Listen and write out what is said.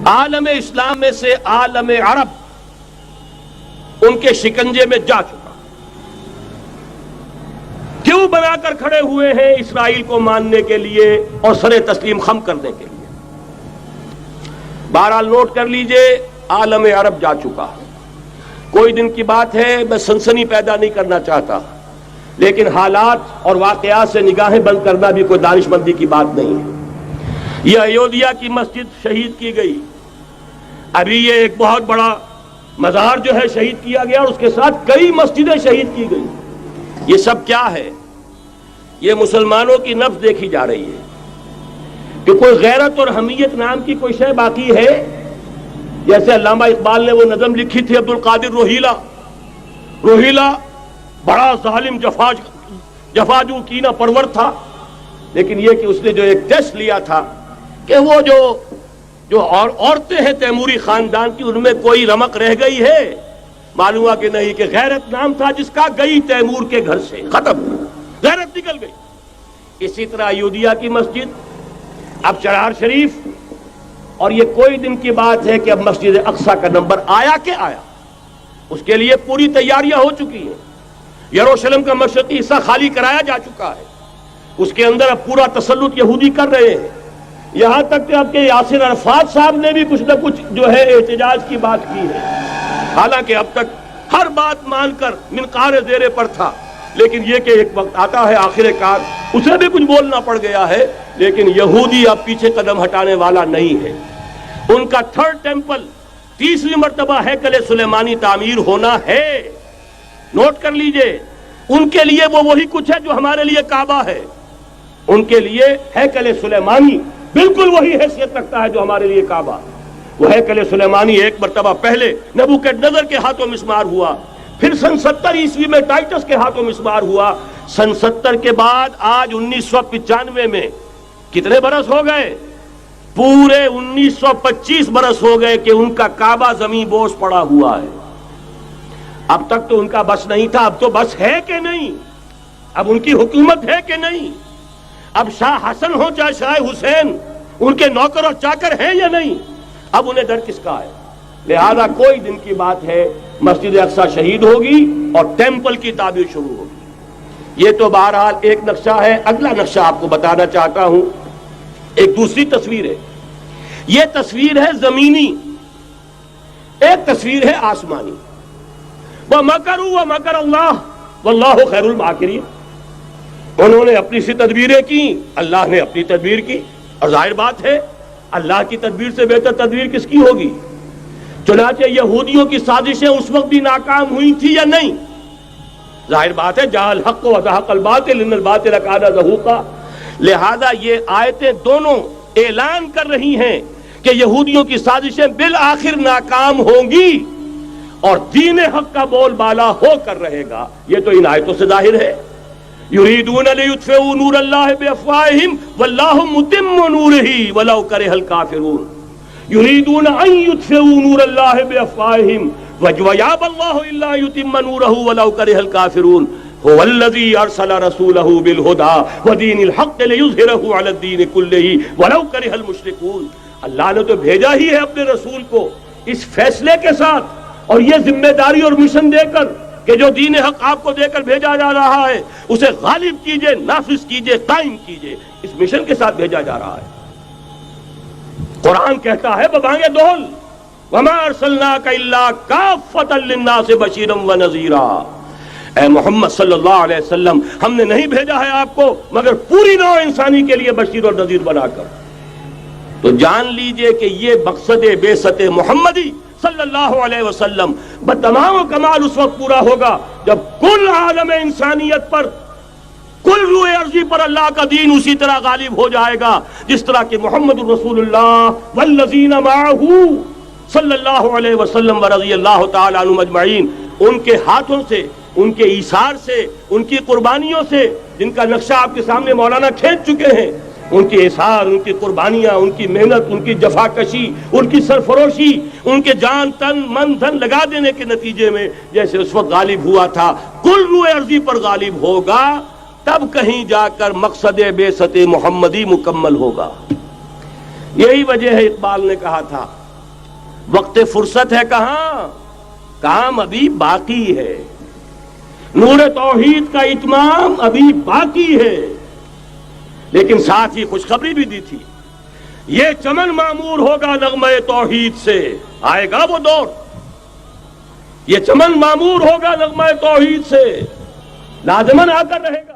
عالم اسلام میں سے عالم عرب ان کے شکنجے میں جا چکا، کیوں بنا کر کھڑے ہوئے ہیں اسرائیل کو ماننے کے لیے اور سر تسلیم خم کرنے کے لیے؟ بہرحال نوٹ کر لیجئے، عالم عرب جا چکا۔ کوئی دن کی بات ہے، میں سنسنی پیدا نہیں کرنا چاہتا، لیکن حالات اور واقعات سے نگاہیں بند کرنا بھی کوئی دانش مندی کی بات نہیں ہے۔ یہ ایودھیا کی مسجد شہید کی گئی، ابھی یہ ایک بہت بڑا مزار جو ہے شہید کیا گیا، اور اس کے ساتھ کئی مسجدیں شہید کی گئی۔ یہ سب کیا ہے؟ یہ مسلمانوں کی نفس دیکھی جا رہی ہے کہ کوئی غیرت اور حمیت نام کی کوئی شے باقی ہے؟ جیسے علامہ اقبال نے وہ نظم لکھی تھی، عبد القادر روہیلا بڑا ظالم جفاجو کینہ پرور تھا، لیکن یہ کہ اس نے جو ایک ٹیسٹ لیا تھا کہ وہ جو عورتیں ہیں تیموری خاندان کی، ان میں کوئی رمق رہ گئی ہے؟ معلوم ہوا کہ نہیں، کہ غیرت نام تھا جس کا گئی تیمور کے گھر سے، ختم، غیرت نکل گئی۔ اسی طرح ایودھیا کی مسجد، اب چرار شریف، اور یہ کوئی دن کی بات ہے کہ اب مسجد اقصی کا نمبر آیا کہ آیا، اس کے لیے پوری تیاریاں ہو چکی ہیں۔ یروشلم کا مشرقی حصہ خالی کرایا جا چکا ہے، اس کے اندر اب پورا تسلط یہودی کر رہے ہیں، یہاں تک کہ اب کے یاسر عرفات صاحب نے بھی کچھ نہ کچھ جو ہے احتجاج کی بات کی ہے، حالانکہ اب تک ہر بات مان کر منقار زیر پر تھا، لیکن یہ کہ ایک وقت آتا ہے آخر کار اسے بھی کچھ بولنا پڑ گیا ہے۔ لیکن یہودی اب پیچھے قدم ہٹانے والا نہیں ہے۔ ان کا تھرڈ ٹیمپل، تیسری مرتبہ ہیکل سلیمانی تعمیر ہونا ہے، نوٹ کر لیجئے۔ ان کے لیے وہ وہی کچھ ہے جو ہمارے لیے کعبہ ہے، ان کے لیے ہیکل سلیمانی بالکل وہی حیثیت رکھتا ہے جو ہمارے لیے کعبہ۔ وہ ہیکل سلیمانی ایک مرتبہ پہلے نبوکدنضر کے ہاتھوں مسمار ہوا، پھر سن 70 عیسوی میں ٹائٹس کے ہاتھوں مسمار ہوا، سن 70 کے بعد آج 1995 میں کتنے برس ہو گئے؟ پورے 1925 برس ہو گئے کہ ان کا کعبہ زمین بوس پڑا ہوا ہے۔ اب تک تو ان کا بس نہیں تھا، اب تو بس ہے کہ نہیں؟ اب ان کی حکومت ہے کہ نہیں؟ اب شاہ حسن ہو چاہے شاہ حسین، ان کے نوکر اور چاکر ہیں یا نہیں؟ اب انہیں ڈر کس کا ہے؟ لہذا کوئی دن کی بات ہے، مسجد اقصی شہید ہوگی اور ٹیمپل کی تعمیر شروع ہوگی۔ یہ تو بہرحال ایک نقشہ ہے۔ اگلا نقشہ آپ کو بتانا چاہتا ہوں، ایک دوسری تصویر ہے۔ یہ تصویر ہے زمینی، ایک تصویر ہے آسمانی۔ وَمَكَرُوا وَمَكَرَ اللَّهُ وَاللَّهُ خَيْرُ الْمَاكِرِينَ۔ انہوں نے اپنی سی تدبیریں کی، اللہ نے اپنی تدبیر کی، اور ظاہر بات ہے اللہ کی تدبیر سے بہتر تدبیر کس کی ہوگی؟ چنانچہ یہودیوں کی سازشیں اس وقت بھی ناکام ہوئی تھی یا نہیں؟ ظاہر بات ہے جاء الحق وزهق الباطل ان الباطل کان زہوقا۔ لہذا یہ آیتیں دونوں اعلان کر رہی ہیں کہ یہودیوں کی سازشیں بالآخر ناکام ہوں گی اور دین حق کا بول بالا ہو کر رہے گا۔ یہ تو ان آیتوں سے ظاہر ہے۔ یریدون لیطفئوا نور اللہ بافواہہم واللہ متم نورہ ولو کرہ الکافرون۔ یریدون ان یطفئوا نور اللہ بافواہہم ویابی اللہ الا یتم نورہ ولو کرہ الکافرون۔ هو الذی ارسل رسولہ بالہدی ودین الحق لیظہرہ علی الدین کلہ ولو کرہ المشرکون۔ اللہ نے تو بھیجا ہی ہے اپنے رسول کو اس فیصلے کے ساتھ اور یہ ذمہ داری اور مشن دے کر کہ جو دین حق آپ کو دے کر بھیجا جا رہا ہے اسے غالب کیجئے، نافذ کیجئے، قائم کیجئے۔ اس مشن کے ساتھ بھیجا جا رہا ہے۔ قرآن کہتا ہے ببانگ دہل وَمَا أَرْسَلْنَاكَ إِلَّا كَافَّةً لِلنَّاسِ بَشِيرًا وَنَذِيرًا۔ اے محمد صلی اللہ علیہ وسلم، ہم نے نہیں بھیجا ہے آپ کو مگر پوری نوع انسانی کے لیے بشیر اور نذیر بنا کر۔ تو جان لیجئے کہ یہ مقصد بعثت محمدی صلی اللہ علیہ وسلم بتمام کمال اس وقت پورا ہوگا جب کل عالم انسانیت پر، کل روئے ارضی پر اللہ کا دین اسی طرح غالب ہو جائے گا جس طرح کہ محمد رسول اللہ والذین معہ صلی اللہ علیہ وسلم ورضی اللہ تعالی عنہم اجمعین، ان کے ہاتھوں سے، ان کے ایثار سے، ان کی قربانیوں سے، جن کا نقشہ آپ کے سامنے مولانا کھینچ چکے ہیں، ان کے اثار، ان کی قربانیاں، ان کی محنت، ان کی جفاکشی، ان کی سرفروشی، ان کے جان تن من دھن لگا دینے کے نتیجے میں جیسے اس وقت غالب ہوا تھا کل روئے ارضی پر غالب ہوگا، تب کہیں جا کر مقصد بعثت محمدی مکمل ہوگا۔ یہی وجہ ہے اقبال نے کہا تھا وقت فرصت ہے کہاں، کام ابھی باقی ہے، نور توحید کا اتمام ابھی باقی ہے۔ لیکن ساتھ ہی خوشخبری بھی دی تھی، یہ چمن معمور ہوگا نغمہ توحید سے، آئے گا وہ دور، یہ چمن معمور ہوگا نغمہ توحید سے، لازماً آ کر رہے گا۔